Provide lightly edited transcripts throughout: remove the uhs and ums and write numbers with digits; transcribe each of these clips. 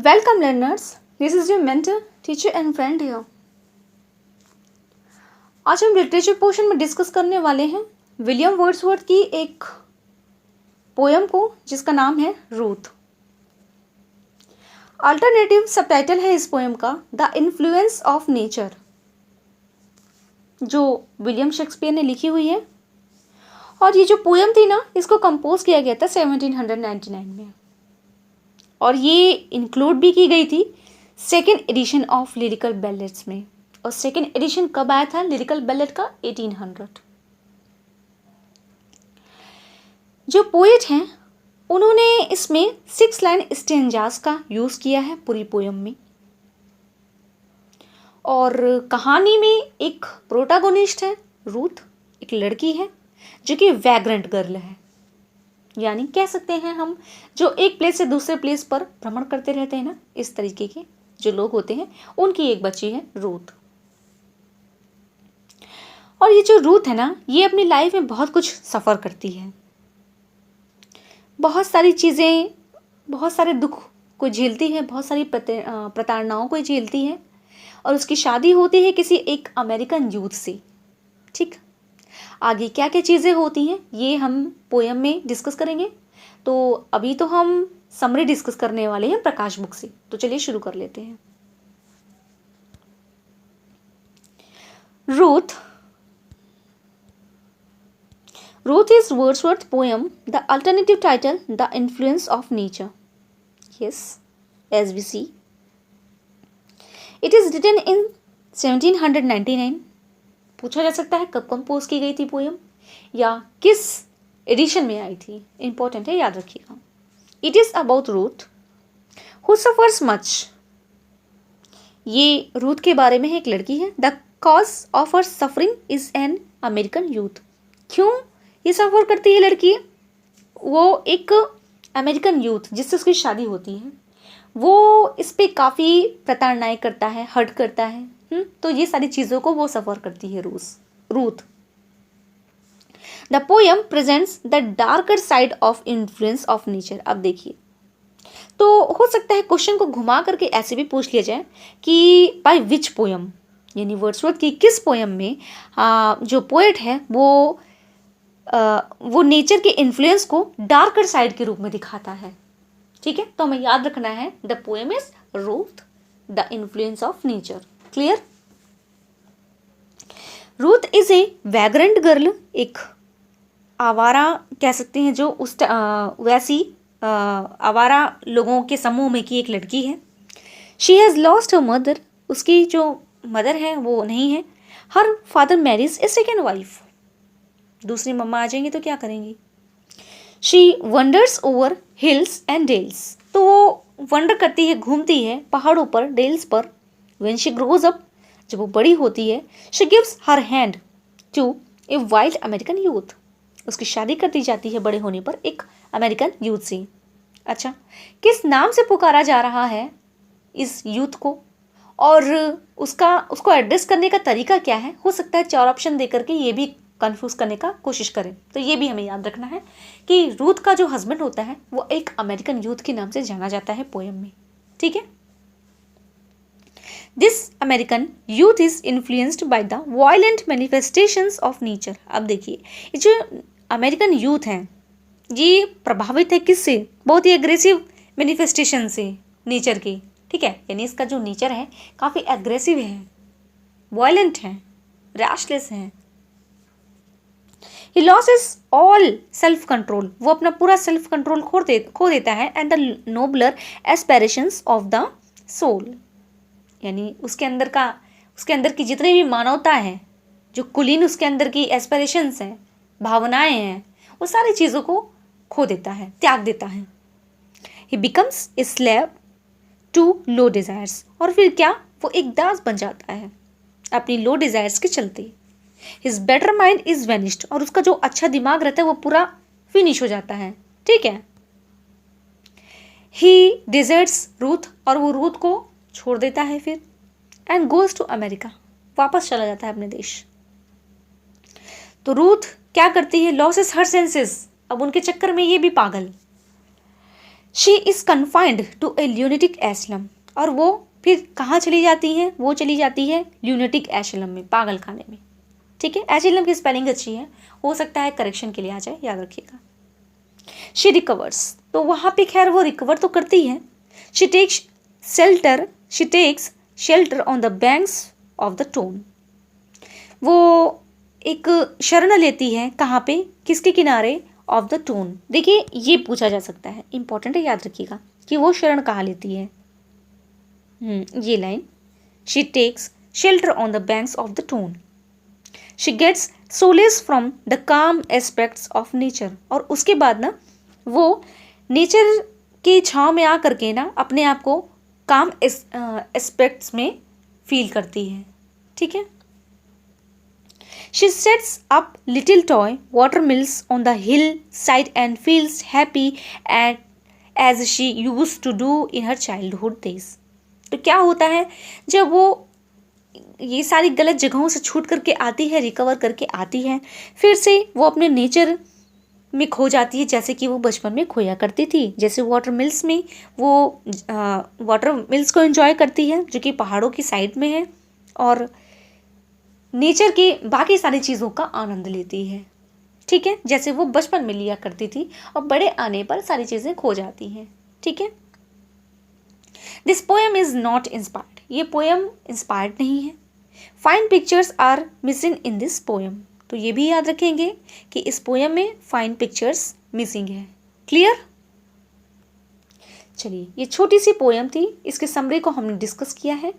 Welcome learners, this is your mentor, teacher and friend here. आज हम literature portion में discuss करने वाले हैं विलियम वर्ड्सवर्थ की एक पोयम को जिसका नाम है रूथ. अल्टरनेटिव सबटाइटल है इस पोयम का द इन्फ्लुएंस ऑफ नेचर, जो विलियम शेक्सपियर ने लिखी हुई है. और ये जो पोयम थी ना, इसको कंपोज किया गया था 1799 में, और ये इंक्लूड भी की गई थी second edition of lyrical ballads में. और सेकेंड एडिशन कब आया था लिरिकल बैलेट का? 1800. जो पोएट हैं उन्होंने इसमें 6 लाइन स्टेंजास का यूज किया है पूरी पोयम में. और कहानी में एक प्रोटागोनिस्ट है रूथ, एक लड़की है जो कि वैग्रेंट गर्ल है, यानी कह सकते हैं हम जो एक प्लेस से दूसरे प्लेस पर भ्रमण करते रहते हैं ना, इस तरीके के जो लोग होते हैं, उनकी एक बच्ची है रूथ. और ये जो रूथ है ना, ये अपनी लाइफ में बहुत कुछ सफ़र करती है, बहुत सारी चीज़ें, बहुत सारे दुख को झेलती है, बहुत सारी प्रताड़नाओं को झेलती है. और उसकी शादी होती है किसी एक अमेरिकन यूथ से. ठीक, आगे क्या क्या चीज़ें होती हैं ये हम पोयम में डिस्कस करेंगे. तो अभी तो हम समरी डिस्कस करने वाले हैं प्रकाश बुक से, तो चलिए शुरू कर लेते हैं. Ruth is Wordsworth's poem. The alternative title, The Influence of Nature. Yes, as we see. It is written in 1799. पूछा जा सकता है कब कंपोज की गई थी पोयम या किस एडिशन में आई थी. इंपॉर्टेंट है, याद रखिएगा. It is about Ruth who suffers much. ये रूथ के बारे में है, एक लड़की है. The cause of her suffering is an American youth. क्यों ये सफ़र करती है लड़की? वो एक अमेरिकन यूथ जिससे उसकी शादी होती है, वो इस पे काफ़ी प्रताड़नाएं करता है, हर्ट करता है. तो ये सारी चीज़ों को वो सफ़र करती है Ruth. The poem presents the darker side of influence of nature. अब देखिए, तो हो सकता है क्वेश्चन को घुमा करके ऐसे भी पूछ लिया जाए कि बाय विच पोयम, यानी वर्ड्सवर्थ की किस पोयम में जो पोएट है वो नेचर के इन्फ्लुएंस को डार्कर साइड के रूप में दिखाता है. ठीक है, तो हमें याद रखना है the poem is Ruth the influence of nature. Clear? Ruth is a vagrant girl, एक आवारा कह सकते हैं, जो उस वैसी आवारा लोगों के समूह में की एक लड़की है. She has lost her mother. उसकी जो मदर है वो नहीं है. Her father marries a second wife. दूसरी मम्मा आ जाएंगी तो क्या करेंगी? She wanders over hills and dales. तो वो वंडर करती है, घूमती है पहाड़ों पर, डेल्स पर. व्हेन शी ग्रोज अप, जब वो बड़ी होती है, she gives her hand to a wild American youth. उसकी शादी कर दी जाती है बड़े होने पर एक अमेरिकन यूथ से. अच्छा, किस नाम से पुकारा जा रहा है इस यूथ को और उसको एड्रेस करने का तरीका क्या है? हो सकता है 4 ऑप्शन देकर के ये भी कंफ्यूज करने का कोशिश करें. तो ये भी हमें याद रखना है कि रूथ का जो हस्बैंड होता है वो एक अमेरिकन यूथ के नाम से जाना जाता है पोयम में. ठीक है. This American youth is influenced by the violent manifestations of nature. अब देखिए, ये जो अमेरिकन यूथ हैं ये प्रभावित है किससे? बहुत ही एग्रेसिव मैनिफेस्टेशन से नेचर के. ठीक है, यानी इसका जो नेचर है काफ़ी एग्रेसिव है, वायलेंट है, रैशलेस है. He loses all self control. वो अपना पूरा सेल्फ कंट्रोल खो देता है. And the nobler aspirations of the soul, यानी उसके अंदर की जितनी भी मानवता है, जो कुलीन उसके अंदर की एस्पिरेशंस हैं, भावनाएं हैं, वो सारी चीज़ों को खो देता है, त्याग देता है. He becomes a slave to low desires. और फिर क्या? वो एक दास बन जाता है अपनी लो डिज़ायर्स के चलते. His better mind is vanished. और उसका जो अच्छा दिमाग रहता है वो पूरा फिनिश हो जाता है. ठीक है. He deserts Ruth. और वो रूथ को छोड़ देता है फिर. And goes to America. वापस चला जाता है अपने देश. तो रूथ क्या करती है? Loses her senses. अब उनके चक्कर में ये भी पागल. She is confined to a lunatic asylum, और वो फिर कहाँ चली जाती हैं, वो चली जाती है ल्यूनेटिक एसिलम में, पागल खाने में। ठीक है, एसिलम की स्पेलिंग अच्छी है, हो सकता है करेक्शन के लिए आ जाए, याद रखिएगा। शी रिकवर्स, तो वहाँ पे खैर वो रिकवर तो करती है। She takes shelter on the banks of the Tone, वो एक शरण लेती है कहाँ पे, किसके किनारे, ऑफ द टोन। देखिए ये पूछा जा सकता है, इंपॉर्टेंट है, याद रखिएगा कि वो शरण कहाँ लेती है। ये line, she takes shelter on the banks of the Tone, she gets solace from the calm aspects of nature, और उसके बाद ना वो नेचर की छाँव में आ करके ना अपने आप को काम एस्पेक्ट्स में फील करती है। ठीक है, she sets up little toy watermills on the hillside and feels happy at as she used to do in her childhood days। तो क्या होता है, जब वो ये सारी गलत जगहों से छूट करके आती है, रिकवर करके आती है, फिर से वो अपने नेचर में खो जाती है, जैसे कि वो बचपन में खोया करती थी। जैसे वाटर मिल्स में वो वाटर मिल्स को एंजॉय करती है जो कि पहाड़ों की साइड में है, और नेचर की बाकी सारी चीज़ों का आनंद लेती है। ठीक है, जैसे वो बचपन में लिया करती थी और बड़े आने पर सारी चीज़ें खो जाती हैं। ठीक है, this poem is not inspired, ये पोएम इंस्पायर्ड नहीं है। Fine pictures are missing in this poem, तो ये भी याद रखेंगे कि इस पोएम में फाइन पिक्चर्स मिसिंग है। क्लियर? चलिए, ये छोटी सी पोएम थी, इसके समरी को हमने डिस्कस किया है।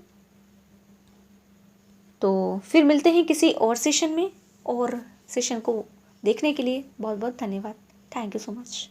तो फिर मिलते हैं किसी और सेशन में, और सेशन को देखने के लिए बहुत बहुत धन्यवाद। Thank you so much.